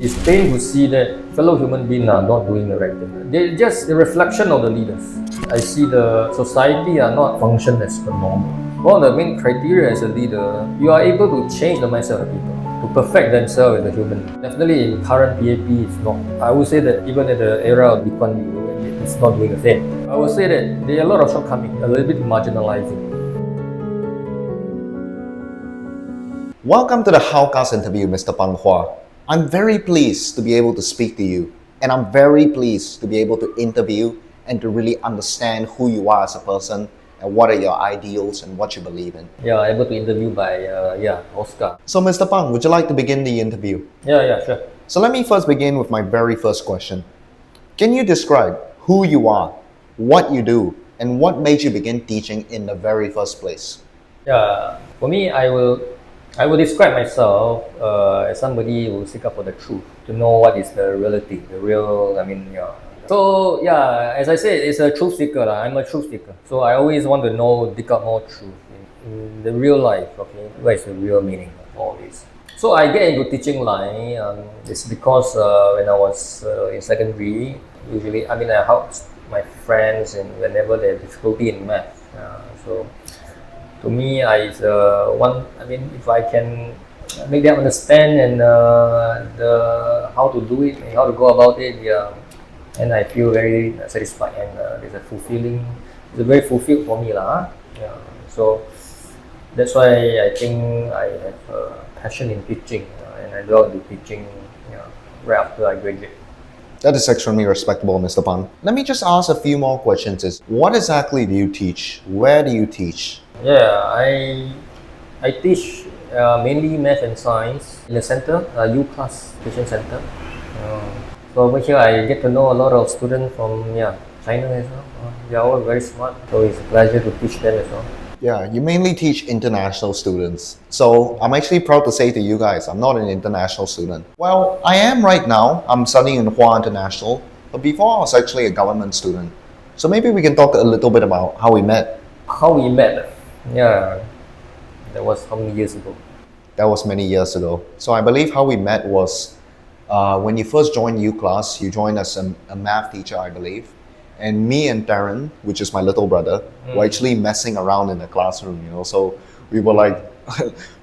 It's pain to see that fellow human beings are not doing the right thing. They're just a reflection of the leaders. I see the society are not function as the normal. One of the main criteria as a leader, you are able to change the mindset of people, to perfect themselves as a human. Definitely in current PAP, it's not. I would say that even at the era of Lee Kuan Yew, it's not doing the same. I would say that there are a lot of shortcomings, a little bit marginalizing. Welcome to the Hao Cast interview, Mr. Pang Hua. I'm very pleased to be able to speak to you, and I'm very pleased to be able to interview and to really understand who you are as a person and what are your ideals and what you believe in. Yeah, able to interview by Oscar. So, Mr. Pang, would you like to begin the interview? Yeah, sure. So let me first begin with my very first question. Can you describe who you are, what you do, and what made you begin teaching in the very first place? Yeah, for me, I will describe myself as somebody who seek out for the truth, to know what is the reality, the real. So yeah, as I said, it's a truth seeker. I'm a truth seeker. So I always want to know, dig up more truth in the real life. Okay, what is the real meaning of all this? So I get into teaching line. It's because when I was in secondary, usually I helped my friends and whenever they have difficulty in math. So to me, if I can make them understand and how to do it and how to go about it, and I feel very satisfied and it's very fulfilled for me lah. Yeah. So that's why I think I have a passion in teaching and I love to teaching right after I graduate. That is extremely respectable, Mr. Pang. Let me just ask a few more questions. What exactly do you teach? Where do you teach? Yeah, I teach mainly math and science in the center, U class teaching center. So over here I get to know a lot of students from China as well. They are all very smart, so it's a pleasure to teach them as well. Yeah, you mainly teach international students. So I'm actually proud to say to you guys, I'm not an international student. Well, I am right now. I'm studying in Hua International, but before I was actually a government student. So maybe we can talk a little bit about how we met. How we met? Yeah, that was how many years ago? That was many years ago. So I believe how we met was when you first joined U class, you joined as a math teacher, I believe. And me and Darren, which is my little brother, were actually messing around in the classroom, So we were like,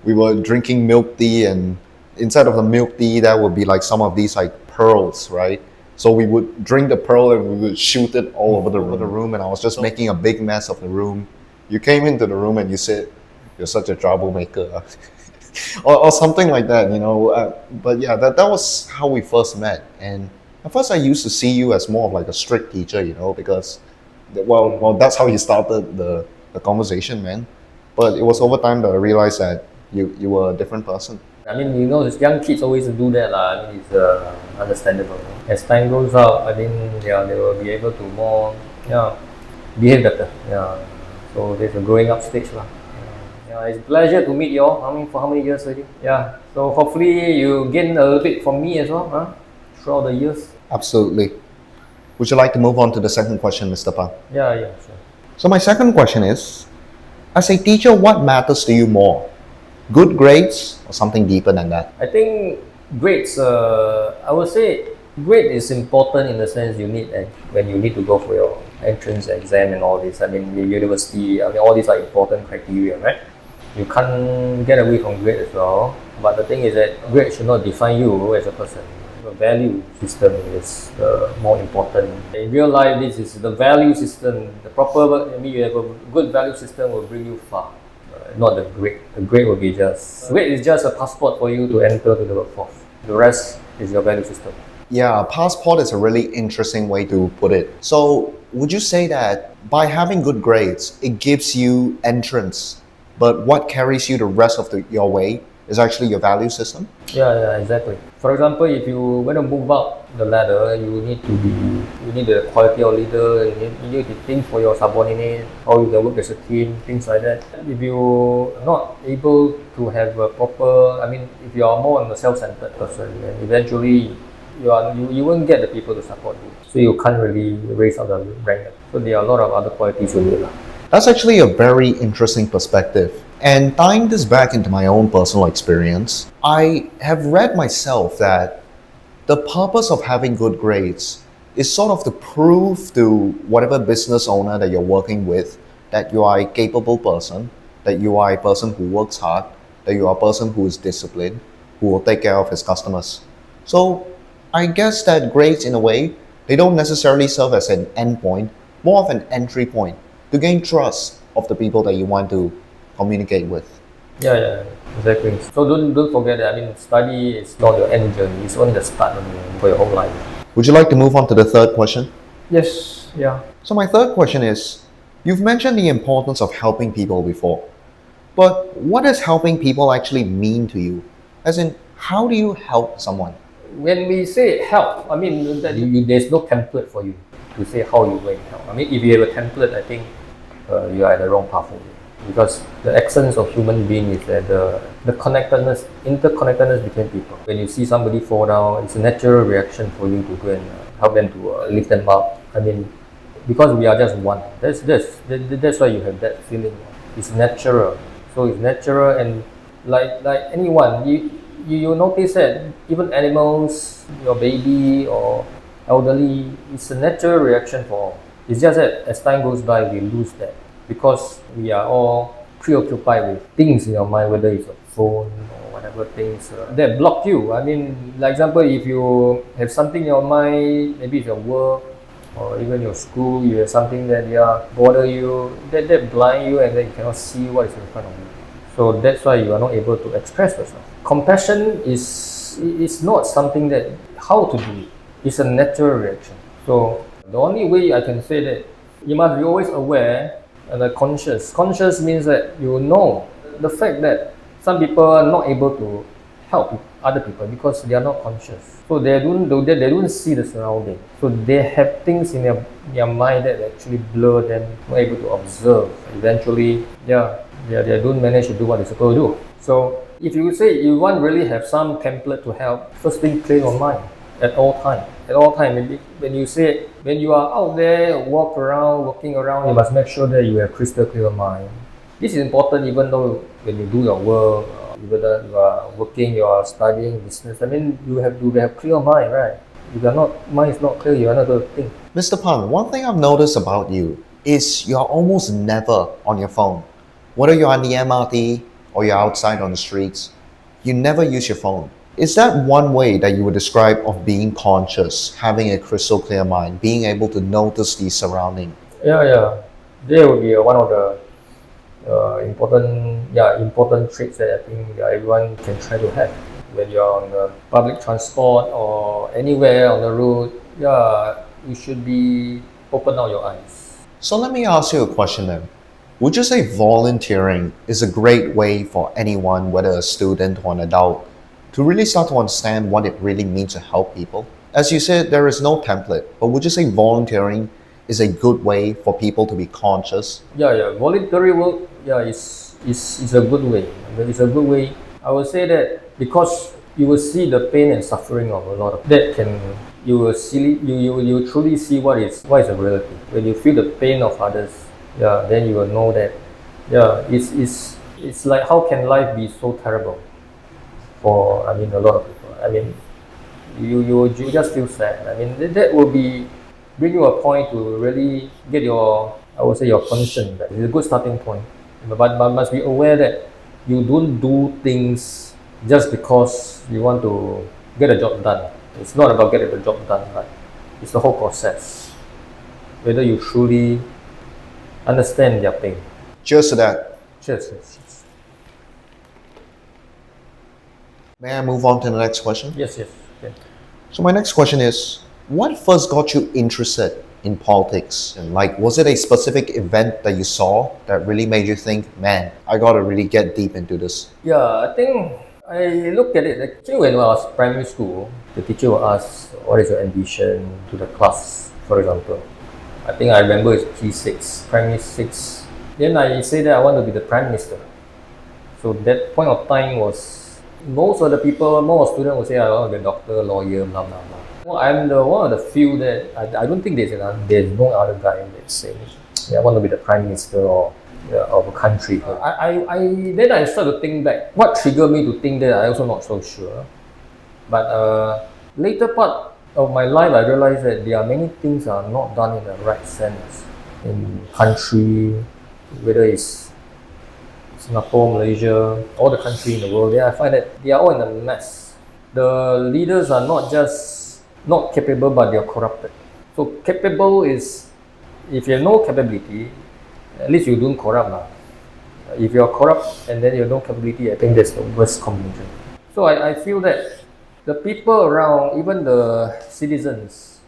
we were drinking milk tea, and inside of the milk tea, there would be like some of these like pearls, right? So we would drink the pearl and we would shoot it all over the room, and I was just making a big mess of the room. You came into the room and you said, "You're such a troublemaker," or something like that, But yeah, that was how we first met. And at first, I used to see you as more of like a strict teacher, because, well, that's how you started the conversation, man. But it was over time that I realized that you were a different person. These young kids always do that. It's understandable. As time goes out, they will be able to more, behave better. So there's a growing up stage. It's a pleasure to meet you all. For how many years already? Yeah. So hopefully you gain a little bit from me as well, throughout the years. Absolutely. Would you like to move on to the second question, Mr. Pang? Yeah, sure. So my second question is, as a teacher, what matters to you more? Good grades or something deeper than that? I think grades, I would say grade is important in the sense when you need to go for your entrance exam and all this. The university, all these are important criteria, right? You can't get away from grade as well. But the thing is that grade should not define you as a person. The value system is more important. In real life, this is the value system. You have a good value system will bring you far. Not the grade. The grade will be grade is just a passport for you to enter to the workforce. The rest is your value system. Yeah, passport is a really interesting way to put it. So would you say that by having good grades, it gives you entrance, but what carries you the rest of your way is actually your value system? Yeah, exactly. For example, if you want to move up the ladder, you need the quality of leader, you need to think for your subordinate, how you can work as a team, things like that. If you're not able to have a proper, if you are more on a self-centered person, then eventually you won't get the people to support you. So you can't really raise up the rank. So there are a lot of other qualities you need. That's actually a very interesting perspective. And tying this back into my own personal experience, I have read myself that the purpose of having good grades is sort of to prove to whatever business owner that you're working with that you are a capable person, that you are a person who works hard, that you are a person who is disciplined, who will take care of his customers. So I guess that grades, in a way, they don't necessarily serve as an endpoint, more of an entry point to gain trust of the people that you want to communicate with. Yeah, exactly. So don't forget that. I mean, study is not your end journey. It's only the start only for your whole life. Would you like to move on to the third question? Yes. Yeah. So my third question is, you've mentioned the importance of helping people before, but what does helping people actually mean to you? As in, how do you help someone? When we say help, I mean that there's no template for you to say how you going to help. I mean, if you have a template, I think you are at the wrong path already. Because the essence of human being is that the connectedness, interconnectedness between people. When you see somebody fall down, it's a natural reaction for you to go and help them to lift them up. I mean, because we are just one. That's why you have that feeling. It's natural. So it's natural, and like anyone, you notice that even animals, your baby or elderly, it's a natural reaction for all. It's just that as time goes by, we lose that because we are all preoccupied with things in our mind, whether it's a phone or whatever things that block you. I mean, like example, if you have something in your mind, maybe it's your work or even your school, you have something that bother you, that blind you, and then you cannot see what is in front of you. So that's why you are not able to express yourself. Compassion is not something that how to do it. It's a natural reaction. So the only way I can say that you must be always aware and conscious. Conscious means that you know the fact that some people are not able to help other people because they are not conscious. So they don't see the surrounding. So they have things in their mind that actually blur them, not able to observe. Eventually, they don't manage to do what they're supposed to do. So if you say you want really have some template to help, first thing clear your mind at all time. At all time, when you are out there, walking around, you must make sure that you have crystal clear mind. This is important even though when you do your work, whether you are working, you are studying business. I mean, you have to have clear mind, right? If mind is not clear, you are not going to think. Mr. Pang, one thing I've noticed about you is you're almost never on your phone. Whether you're on the MRT or you're outside on the streets, you never use your phone. Is that one way that you would describe of being conscious, having a crystal clear mind, being able to notice the surrounding? Yeah. There will be one of the important traits that I think everyone can try to have when you're on the public transport or anywhere on the road. You should be open out your eyes. So let me ask you a question then. Would you say volunteering is a great way for anyone, whether a student or an adult, to really start to understand what it really means to help people? As you said, there is no template, but would you say volunteering is a good way for people to be conscious? Voluntary work, is a good way. It's a good way. I would say that because you will see the pain and suffering of a lot of that can you will truly see what is a reality. When you feel the pain of others, then you will know that it's like how can life be so terrible for a lot of people. I mean, you just feel sad. I mean that will bring you a point to really get your conscience back. It's a good starting point. But must be aware that you don't do things just because you want to get a job done. It's not about getting the job done, right? It's the whole process. Whether you truly understand their pain. Cheers to that. Cheers. May I move on to the next question? Yes. Okay. So my next question is, what first got you interested in politics? And was it a specific event that you saw that really made you think, man, I gotta really get deep into this? I think I looked at it. Actually, when I was primary school, the teacher would ask, what is your ambition to the class, for example. I think I remember it's P6, primary 6. Then I say that I want to be the prime minister. So that point of time was, most of the students would say, I want to be a doctor, lawyer, blah, blah, blah. Well, I'm one of the few that I don't think there's no other guy that says, I want to be the prime minister of a country. Then I started to think back. What triggered me to think that? I also not so sure. But Later part of my life, I realized that there are many things are not done in the right sense in country, whether it's Singapore, Malaysia, all the country in the world. I find that they are all in a mess. The leaders are not just not capable, but they are corrupted. So capable is, if you have no capability, at least you don't corrupt. If you are corrupt and then you have no capability, I think that's the worst combination. So I feel that the people around, even the citizens,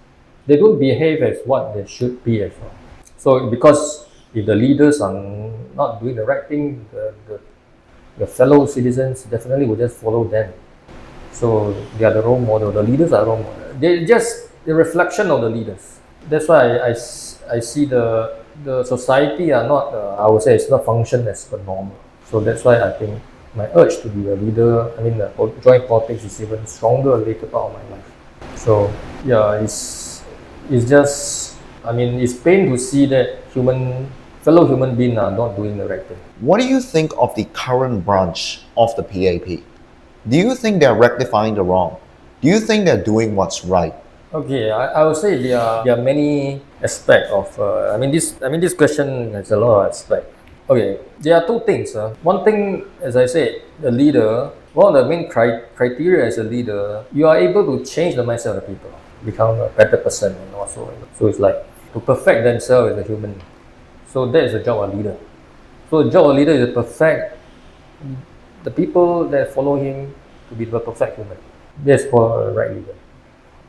they don't behave as what they should be as well. So because if the leaders are not doing the right thing, the fellow citizens definitely will just follow them. So they are the role model. The leaders are role model. They're just the reflection of the leaders. That's why I see the society are not, I would say it's not function as per normal. So that's why I think my urge to be a leader, join politics is even stronger later part of my life. So yeah, it's just, it's pain to see that fellow human beings are not doing the right thing. What do you think of the current branch of the PAP? Do you think they're rectifying the wrong? Do you think they're doing what's right? Okay, I would say there are many aspects of. This question has a lot of aspects. Okay, there are two things. One thing, as I said, the leader. One of the main criteria as a leader, you are able to change the mindset of the people, become a better person, and also so it's like to perfect themselves as a human. So that is the job of a leader. So the job of a leader is to perfect the people that follow him to be the perfect human. That's for a right leader.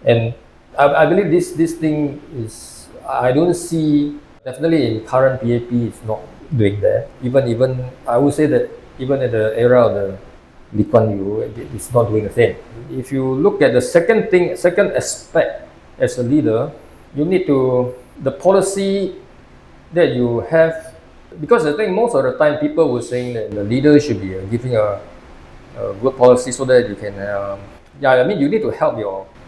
And I believe this thing is, I don't see, definitely in current PAP it's not doing that. Even I would say that even at the era of the Lee Kuan Yew, it's not doing the same. If you look at the second aspect as a leader, you need to, the policy that you have, because I think most of the time people were saying that the leader should be giving a good policy so that you can, you need to help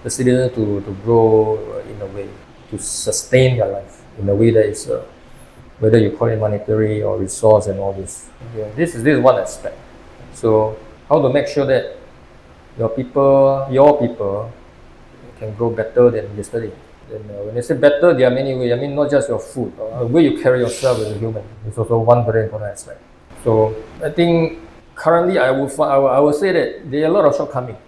the citizen to grow in a way, to sustain their life in a way that is, whether you call it monetary or resource and all this. Yeah, this is one aspect. So how to make sure that your people can grow better than yesterday. And when I say better, there are many ways. Not just your food, the way you carry yourself as a human is also one very important aspect. So I think currently I would say that there are a lot of shortcomings.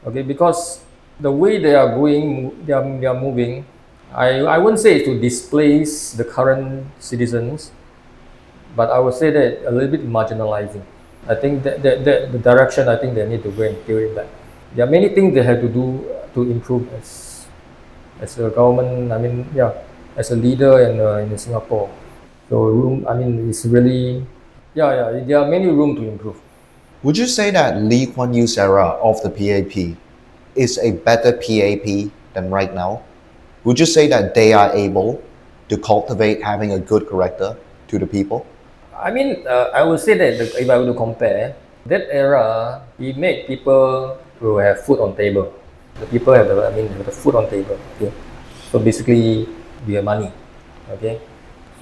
Okay, because the way they are going, they are moving. I wouldn't say to displace the current citizens, but I would say that a little bit marginalizing. I think that the direction, I think they need to go and steer it back. There are many things they have to do to improve as a government. As a leader in Singapore. So it's really, there are many room to improve. Would you say that Lee Kuan Yew's era of the PAP is a better PAP than right now? Would you say that they are able to cultivate having a good character to the people? I would say that if I were to compare, that era, it made people to have food on table. The people have the food on table. Okay? So basically, we have money. Okay,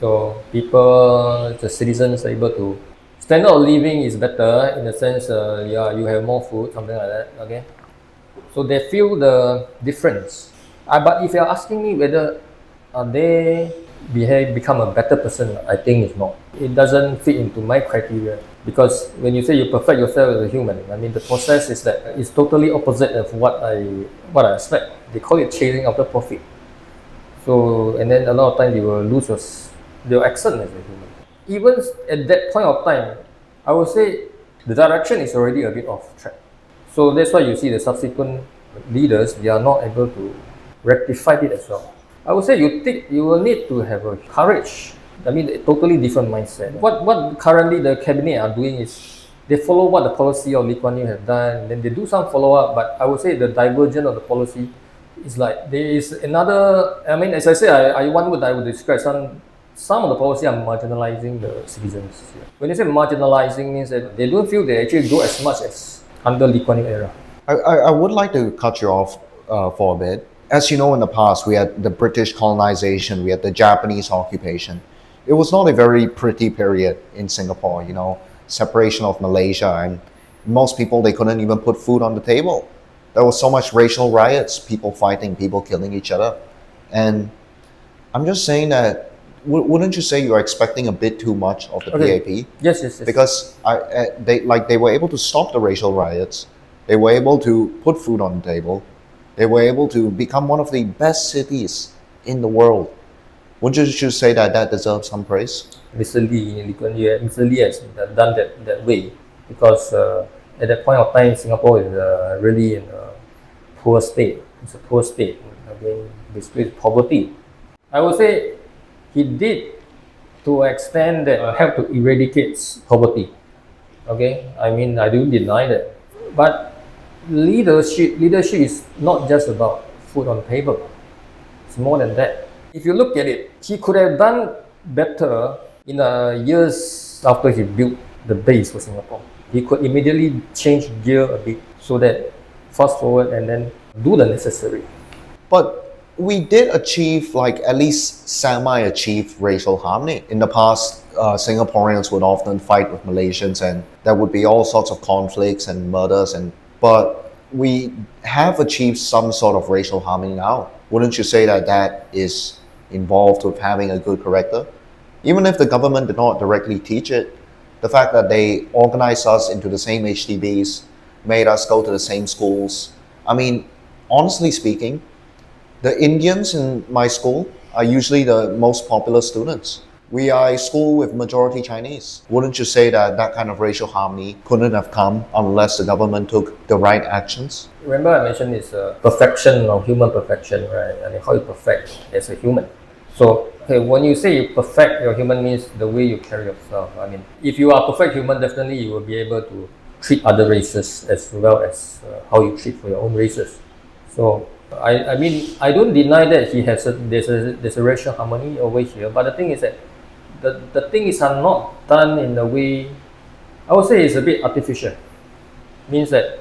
so people, the citizens are able to, standard of living is better in the sense, you have more food, something like that. Okay, so they feel the difference. But if you're asking me whether they become a better person, I think it's not. It doesn't fit into my criteria, because when you say you perfect yourself as a human, the process is that it's totally opposite of what I expect. They call it chasing after profit. So, and then a lot of times you will lose your accent as a human. Even at that point of time, I would say the direction is already a bit off track. So that's why you see the subsequent leaders, they are not able to rectify it as well. I would say you will need to have a courage. A totally different mindset. What currently the cabinet are doing is they follow what the policy of Lee Kuan Yew have done, then they do some follow-up, but I would say the divergence of the policy is like there is another, as I say, I would describe some of the policy are marginalizing the citizens. When you say marginalizing, means that they don't feel they actually grow as much as under Lee Kuan Yew era. I would like to cut you off for a bit. As you know, in the past, we had the British colonization, we had the Japanese occupation. It was not a very pretty period in Singapore, separation of Malaysia, and most people, they couldn't even put food on the table. There was so much racial riots, people fighting, people killing each other. And I'm just saying that wouldn't you say you're expecting a bit too much of the Okay. PAP? Yes. Because they were able to stop the racial riots. They were able to put food on the table. They were able to become one of the best cities in the world. Wouldn't you say that that deserves some praise? Mr. Lee has done that way because at that point of time, Singapore is really in a poor state. It's a poor state. Again, basically poverty. I would say he did to an extent that help to eradicate poverty. Okay, I mean I do deny that, but leadership is not just about food on the table. It's more than that. If you look at it, he could have done better in the years after he built the base for Singapore. He could immediately change gear a bit so that fast forward and then do the necessary. But we did achieve, like at least semi-achieve racial harmony. In the past, Singaporeans would often fight with Malaysians, and there would be all sorts of conflicts and murders. But we have achieved some sort of racial harmony now. Wouldn't you say that that is involved with having a good character? Even if the government did not directly teach it, the fact that they organized us into the same HDBs, made us go to the same schools. I mean, honestly speaking, the Indians in my school are usually the most popular students. We are a school with majority Chinese. Wouldn't you say that that kind of racial harmony couldn't have come unless the government took the right actions? Remember I mentioned it's perfection of human perfection, right? I mean, how you perfect as a human. So, okay, when you say you perfect your human means the way you carry yourself. I mean, if you are perfect human, definitely you will be able to treat other races as well as how you treat for your own races. So, I mean, I don't deny that there's a racial harmony over here, but the thing is that the things are not done in a way, I would say it's a bit artificial. Means that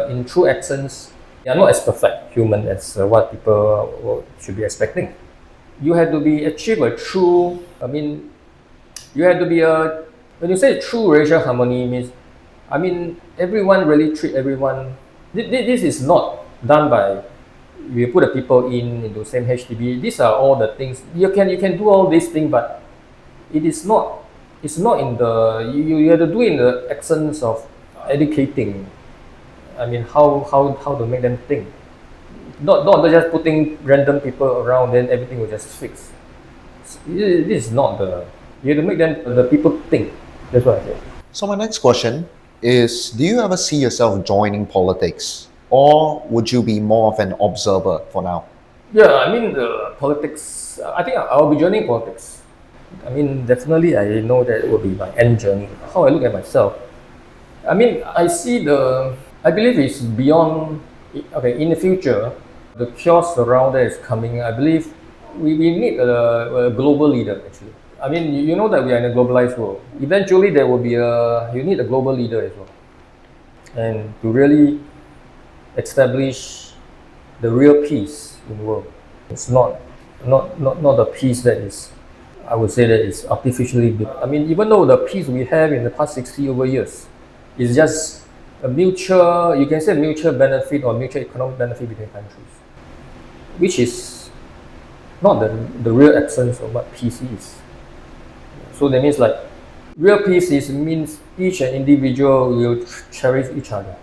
in true essence, they are not as perfect human as what people should be expecting. You have to be achieve a true, I mean, you have to be when you say true racial harmony means, I mean, everyone really treat everyone. This is not done by, you put the people into same HDB. These are all the things, you can do all these things, but it's not in the, you have to do in the essence of educating. I mean, how to make them think. Not just putting random people around, then everything will just fix. This is not you have to make them, the people think. That's what I say. So my next question is, do you ever see yourself joining politics? Or would you be more of an observer for now? Yeah, I mean, the politics, I think I'll be joining politics. I mean, definitely I know that it will be my end journey. How I look at myself. I mean, I believe it's beyond, okay, in the future, the chaos around there is coming. I believe we need a global leader, actually. I mean, you know that we are in a globalized world. Eventually, there will be you need a global leader as well. And to really establish the real peace in the world. It's not the peace that is, I would say that is artificially built. I mean, even though the peace we have in the past 60 over years is just a mutual, you can say mutual benefit or mutual economic benefit between countries, which is not the real essence of what peace is. So that means like, real peace means each and individual will cherish each other.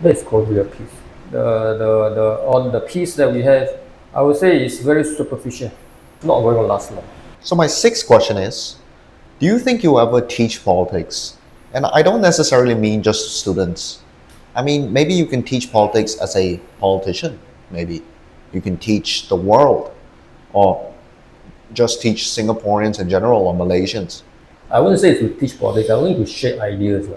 That's called real peace. The peace that we have, I would say, is very superficial, not going to last long. So my sixth question is, do you think you'll ever teach politics? And I don't necessarily mean just students. I mean, maybe you can teach politics as a politician. Maybe you can teach the world, or just teach Singaporeans in general or Malaysians. I wouldn't say to teach politics, I want to share ideas.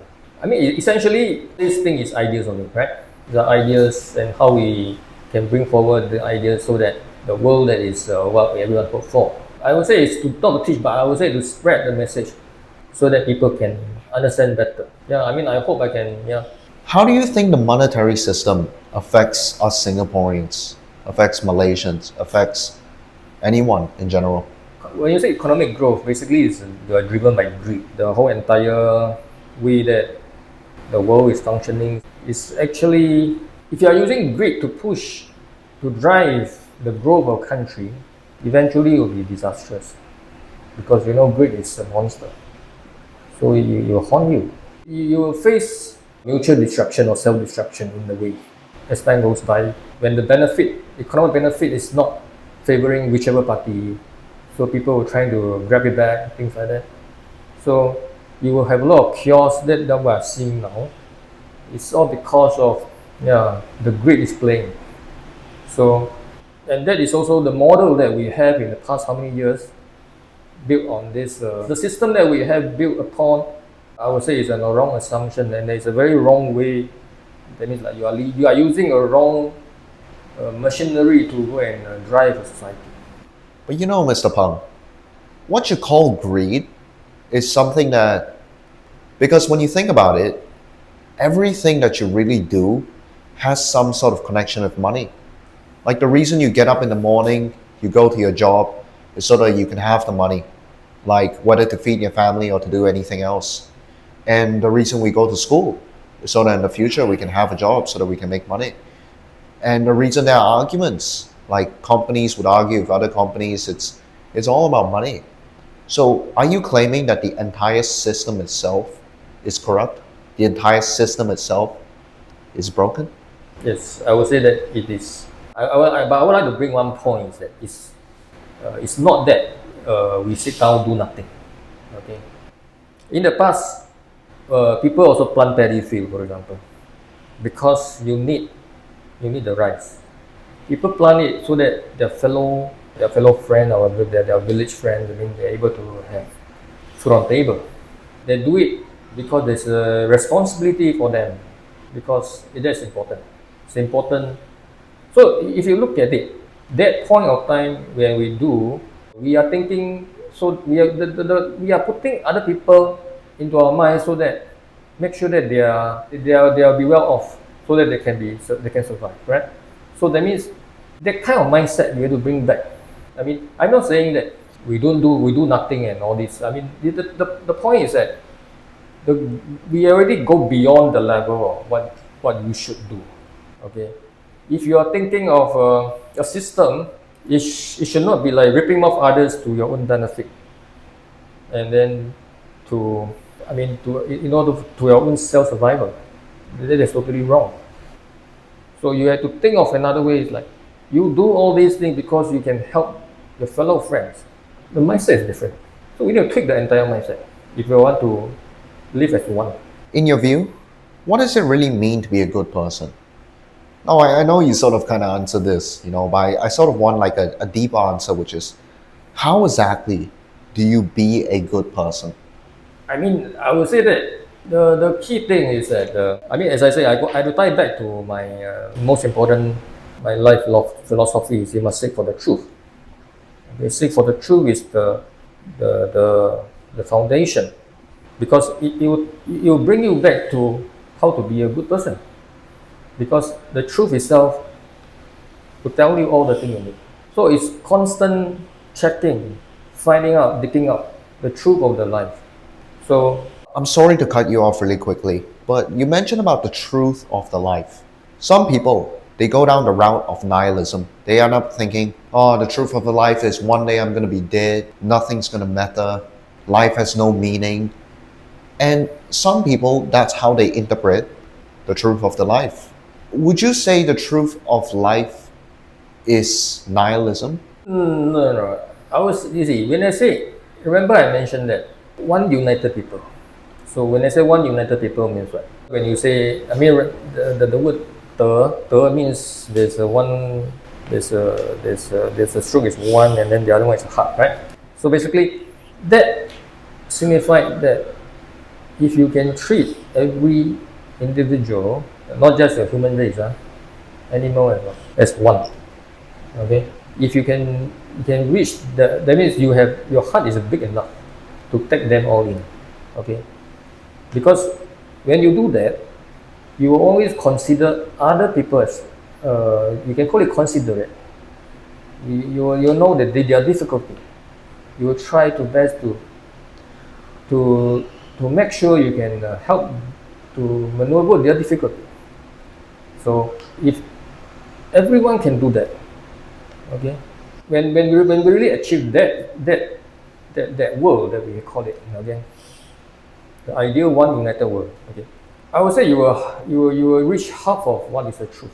I mean, essentially, this thing is ideas only, right? The ideas and how we can bring forward the ideas so that the world that is what everyone hope for. I would say it's not to teach, but I would say to spread the message so that people can understand better. Yeah, I mean, I hope I can, yeah. How do you think the monetary system affects us Singaporeans, affects Malaysians, affects anyone in general? When you say economic growth, basically it's driven by greed. The whole entire way that the world is functioning is actually If you are using greed to push, to drive the growth of a country, eventually it will be disastrous. Because greed is a monster. So it will haunt you. You will face mutual destruction or self-destruction in the way as time goes by. When the economic benefit is not favoring whichever party, so people will try to grab it back, things like that. So you will have a lot of chaos that we are seeing now. It's all because of the greed is playing. So, and that is also the model that we have in the past how many years built on this. The system that we have built upon, I would say, is a wrong assumption, and it's a very wrong way. That means like you are using a wrong machinery to go and drive a society. But Mr. Pang, what you call greed is something that, because when you think about it, everything that you really do has some sort of connection with money. Like the reason you get up in the morning, you go to your job, is so that you can have the money, like whether to feed your family or to do anything else. And the reason we go to school is so that in the future we can have a job so that we can make money. And the reason there are arguments, like companies would argue with other companies, it's all about money. So are you claiming that the entire system itself is corrupt? The entire system itself is broken? Yes, I would say that it is. But I would like to bring one point is that it's not that we sit down do nothing. Okay. In the past, people also plant paddy field, for example, because you need the rice. People plant it so that their fellow friend or their village friends, they're able to have food on table. They do it because there's a responsibility for them, because it is important. It's important. So if you look at it, that point of time when we are thinking. So we are putting other people into our minds so that make sure that they'll be well off, so that they can survive, right? So that means that kind of mindset we have to bring back. I'm not saying that we do nothing and all this. The point is that we already go beyond the level of what you should do. Okay, if you are thinking of a system, it should not be like ripping off others to your own benefit, and then in order to your own self survival. That is totally wrong. So you have to think of another way. It's like you do all these things because you can help your fellow friends. The mindset is different. So we need to tweak the entire mindset if we want to live as one. In your view, what does it really mean to be a good person? Now, I know you sort of kind of answered this, but I sort of want like a deeper answer, which is, how exactly do you be a good person? I would say that the key thing is that, as I say, I have to tie back to my most important, my life philosophy is you must seek for the truth. Okay, seek for the truth is the foundation, because it will bring you back to how to be a good person. Because the truth itself will tell you all the things you need. So it's constant checking, finding out, digging up the truth of the life. So I'm sorry to cut you off really quickly, but you mentioned about the truth of the life. Some people, they go down the route of nihilism. They end up thinking, the truth of the life is one day I'm going to be dead, nothing's going to matter, life has no meaning. And some people, that's how they interpret the truth of the life. Would you say the truth of life is nihilism? No. When I say, remember I mentioned that one united people. So when I say one united people means what? When you say, the word te means there's a stroke is one, and then the other one is a heart, right? So basically, that signifies that if you can treat every individual, not just a human race, animal as one. Okay, if you can reach that means your heart is big enough to take them all in. Okay, because when you do that, you will always consider other people as you can call it considerate. You know that they are difficulty. You will try to best to make sure you can help to maneuver their difficulty. So if everyone can do that, okay, when we really achieve that world that we call it, again, the ideal one united world, okay, I would say you will reach half of what is the truth.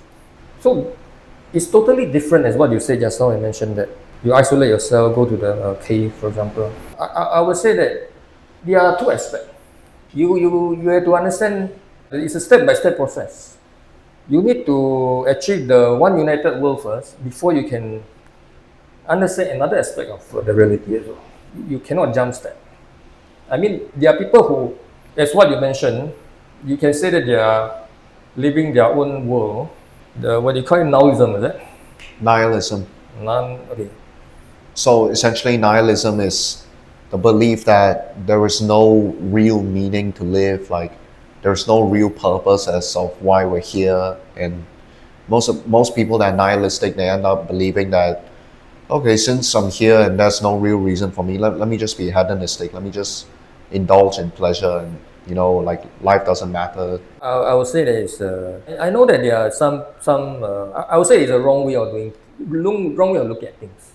So it's totally different as what you said just now. I mentioned that you isolate yourself, go to the cave, for example. I would say that there are two aspects. You have to understand that it's a step-by-step process. You need to achieve the one united world first before you can understand another aspect of the reality as well. You cannot jump step. I mean, there are people who, as what you mentioned, you can say that they are living their own world. What you call it, Maoism, is it? Nihilism. Okay. So essentially, nihilism is the belief that there is no real meaning to live, like there's no real purpose as of why we're here. And most people that are nihilistic, they end up believing that, okay, since I'm here and there's no real reason for me, let me just be hedonistic. Let me just indulge in pleasure, and like life doesn't matter. I would say that it's. I know that there are some. I would say it's a wrong way of doing, wrong way of looking at things.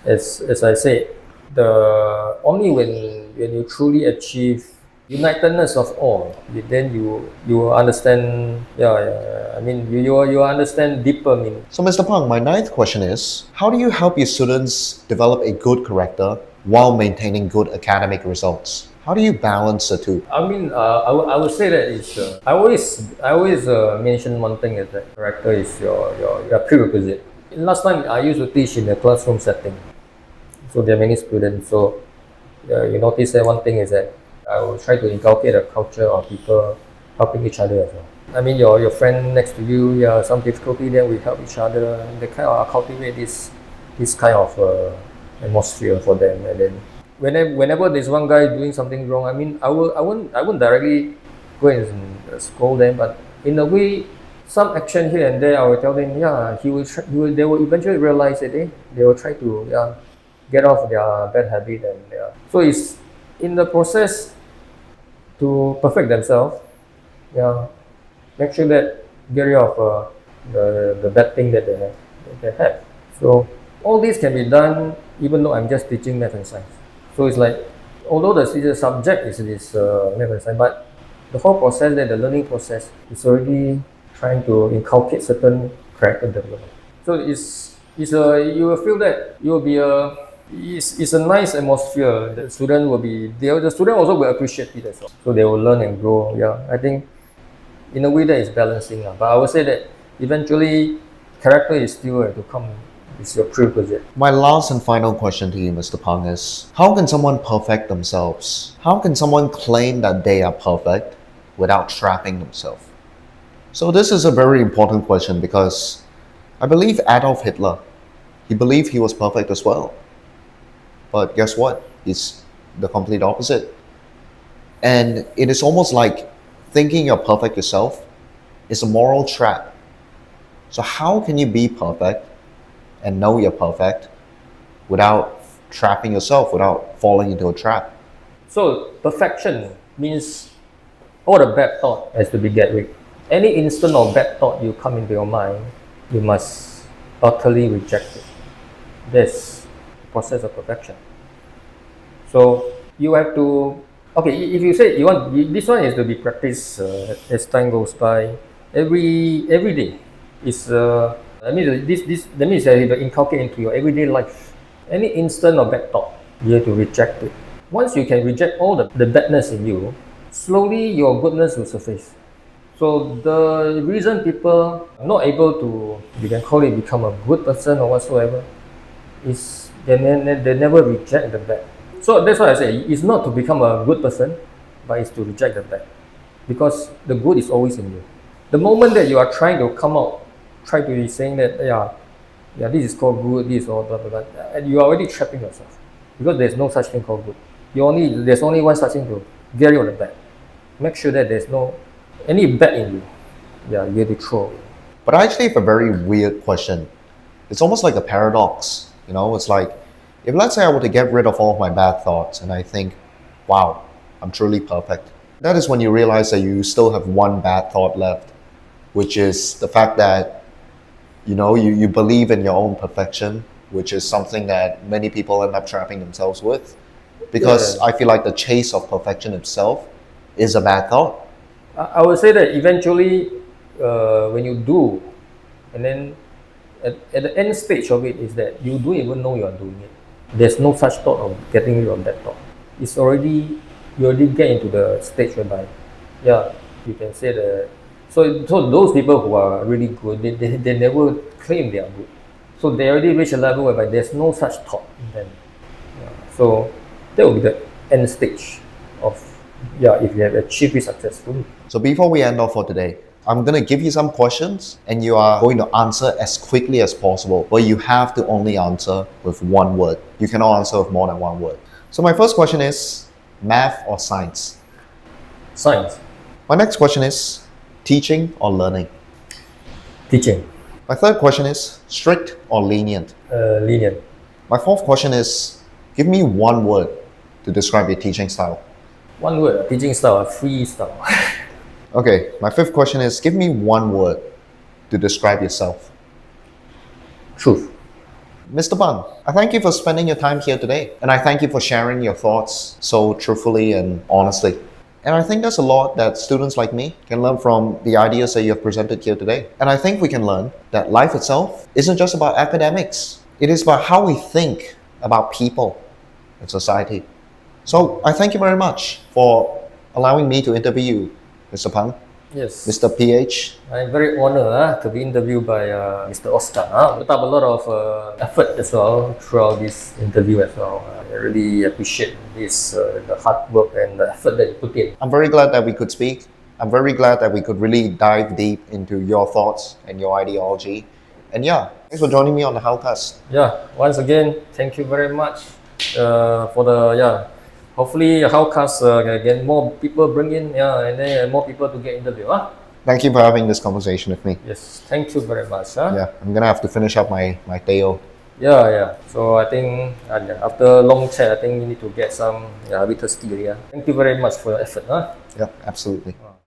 As I said, the only when you truly achieve unitedness of all, then you will understand. Yeah. I mean, you understand deeper meaning. So, Mr. Pang, my ninth question is, how do you help your students develop a good character while maintaining good academic results? How do you balance the two? I mean, I would say that it's. I always mention one thing is that character is your prerequisite. Last time I used to teach in a classroom setting, so there are many students. So you notice that one thing is that I will try to inculcate a culture of people helping each other as well. I mean, your friend next to you, some difficulty, then we help each other. They kind of cultivate this kind of atmosphere for them, and then whenever there's one guy doing something wrong, I mean, I won't directly go and scold them, but in a way, some action here and there, I will tell them, they will eventually realize that they will try to get off their bad habit, and so it's in the process to perfect themselves. Make sure that get rid of the bad thing that they have. So all this can be done even though I'm just teaching math and science. So it's like, although the subject is this math and science, but the whole process, the learning process, is already trying to inculcate certain character development. So you will feel that you will be it's a nice atmosphere. The student also will appreciate it as well. So they will learn and grow. I think in a way that is balancing. But I would say that eventually character is still to come. It's your prerequisite. My last and final question to you, Mr. Pang, is how can someone perfect themselves? How can someone claim that they are perfect without trapping themselves? So this is a very important question because I believe Adolf Hitler, he believed he was perfect as well. But guess what? He's the complete opposite. And it is almost like thinking you're perfect yourself is a moral trap. So how can you be perfect and know you're perfect without trapping yourself, without falling into a trap? So perfection means all the bad thought has to be get rid. Any instant of bad thought you come into your mind, you must utterly reject it. That's the process of perfection. So you have to, if you say you want, this one is to be practiced as time goes by. Every day is that means that you have to inculcate into your everyday life. Any instant of bad thought, you have to reject it. Once you can reject all the badness in you, slowly your goodness will surface. So the reason people are not able to, you can call it, become a good person or whatsoever, is they never reject the bad. So that's why I say it's not to become a good person, but it's to reject the bad, because the good is always in you. The moment that you are trying to come out, try to be saying that this is called good, this or blah blah blah, and you are already trapping yourself, because there's no such thing called good. There's only one such thing to get rid of the bad. Make sure that there's no any bad in you. You have to throw away. But I actually have a very weird question. It's almost like a paradox. It's like, if let's say I were to get rid of all of my bad thoughts and I think, wow, I'm truly perfect. That is when you realize that you still have one bad thought left. which is the fact that you believe in your own perfection, which is something that many people end up trapping themselves with. Because Yeah. I feel like the chase of perfection itself is a bad thought. I would say that eventually, when you do, and then at the end stage of it is that you don't even know you are doing it. There's no such thought of getting rid of that thought. It's already you already get into the stage whereby, yeah, you can say that. So those people who are really good, they never claim they are good. So they already reach a level whereby there's no such thought in them. Yeah. So that will be the end stage of, yeah, if you have achieved it successfully. So before we end off for today, I'm going to give you some questions and you are going to answer as quickly as possible, but you have to only answer with one word. You cannot answer with more than one word. So my first question is math or science? Science, My next question is teaching or learning? teaching, My third question is strict or lenient? lenient. My fourth question is give me one word to describe your teaching style. One word, teaching style, freestyle. Okay, my fifth question is give me one word to describe yourself. Truth. Mr. Ban, I thank you for spending your time here today, and I thank you for sharing your thoughts so truthfully and honestly. And I think there's a lot that students like me can learn from the ideas that you have presented here today. And I think we can learn that life itself isn't just about academics. It is about how we think about people and society. So I thank you very much for allowing me to interview you, Mr. Pan, Yes. Mr. PH. I'm very honored to be interviewed by Mr. Oscar. Put up a lot of effort as well throughout this interview as well. I really appreciate this, the hard work and the effort that you put in. I'm very glad that we could speak. I'm very glad that we could really dive deep into your thoughts and your ideology. And yeah, thanks for joining me on the Hao Cast. Yeah, once again, thank you very much for the, yeah, hopefully Hao Cast can get more people bring in, yeah, and then more people to get interviewed. Thank you for having this conversation with me. Yes, thank you very much. Yeah, I'm gonna have to finish up my teo. Yeah. So I think after a long chat, I think we need to get some a bit thirsty. Yeah. Thank you very much for your effort. Yeah, absolutely.